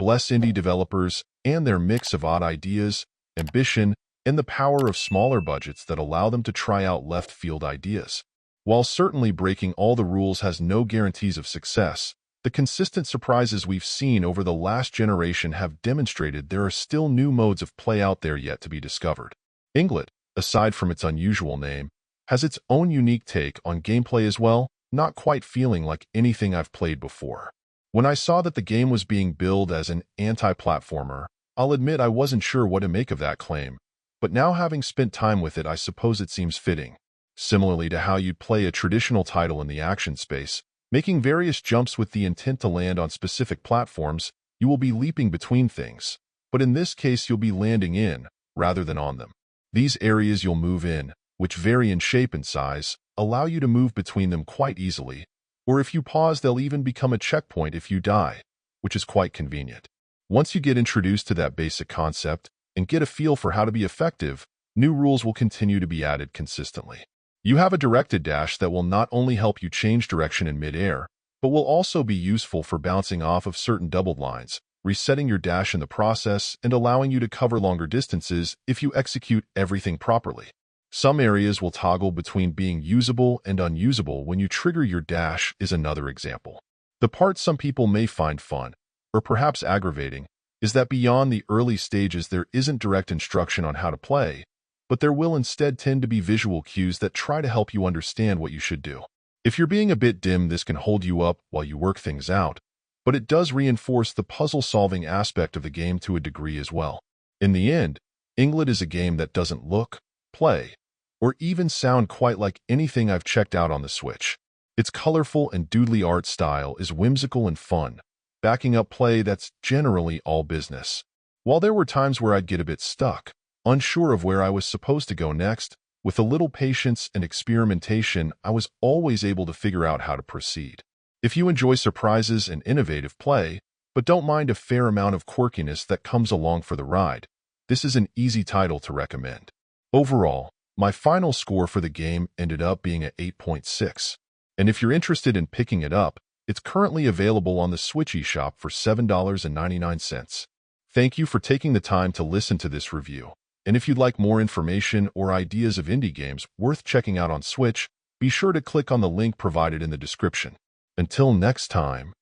bless indie developers and their mix of odd ideas, ambition, and the power of smaller budgets that allow them to try out left-field ideas. While certainly breaking all the rules has no guarantees of success, the consistent surprises we've seen over the last generation have demonstrated there are still new modes of play out there yet to be discovered. Ynglet, aside from its unusual name, has its own unique take on gameplay as well, not quite feeling like anything I've played before. When I saw that the game was being billed as an anti-platformer, I'll admit I wasn't sure what to make of that claim, but now having spent time with it, I suppose it seems fitting. Similarly to how you'd play a traditional title in the action space, making various jumps with the intent to land on specific platforms, you will be leaping between things, but in this case you'll be landing in, rather than on them. These areas you'll move in, which vary in shape and size, allow you to move between them quite easily, or if you pause they'll even become a checkpoint if you die, which is quite convenient. Once you get introduced to that basic concept and get a feel for how to be effective, new rules will continue to be added consistently. You have a directed dash that will not only help you change direction in mid-air, but will also be useful for bouncing off of certain doubled lines, resetting your dash in the process, and allowing you to cover longer distances if you execute everything properly. Some areas will toggle between being usable and unusable when you trigger your dash is another example. The part some people may find fun, or perhaps aggravating, is that beyond the early stages there isn't direct instruction on how to play, but there will instead tend to be visual cues that try to help you understand what you should do. If you're being a bit dim, this can hold you up while you work things out, but it does reinforce the puzzle-solving aspect of the game to a degree as well. In the end, Ynglet is a game that doesn't look, play, or even sound quite like anything I've checked out on the Switch. Its colorful and doodly art style is whimsical and fun, backing up play that's generally all business. While there were times where I'd get a bit stuck, unsure of where I was supposed to go next, with a little patience and experimentation, I was always able to figure out how to proceed. If you enjoy surprises and innovative play, but don't mind a fair amount of quirkiness that comes along for the ride, this is an easy title to recommend. Overall, my final score for the game ended up being at 8.6, and if you're interested in picking it up, it's currently available on the Switch eShop for $7.99. Thank you for taking the time to listen to this review. And if you'd like more information or ideas of indie games worth checking out on Switch, be sure to click on the link provided in the description. Until next time.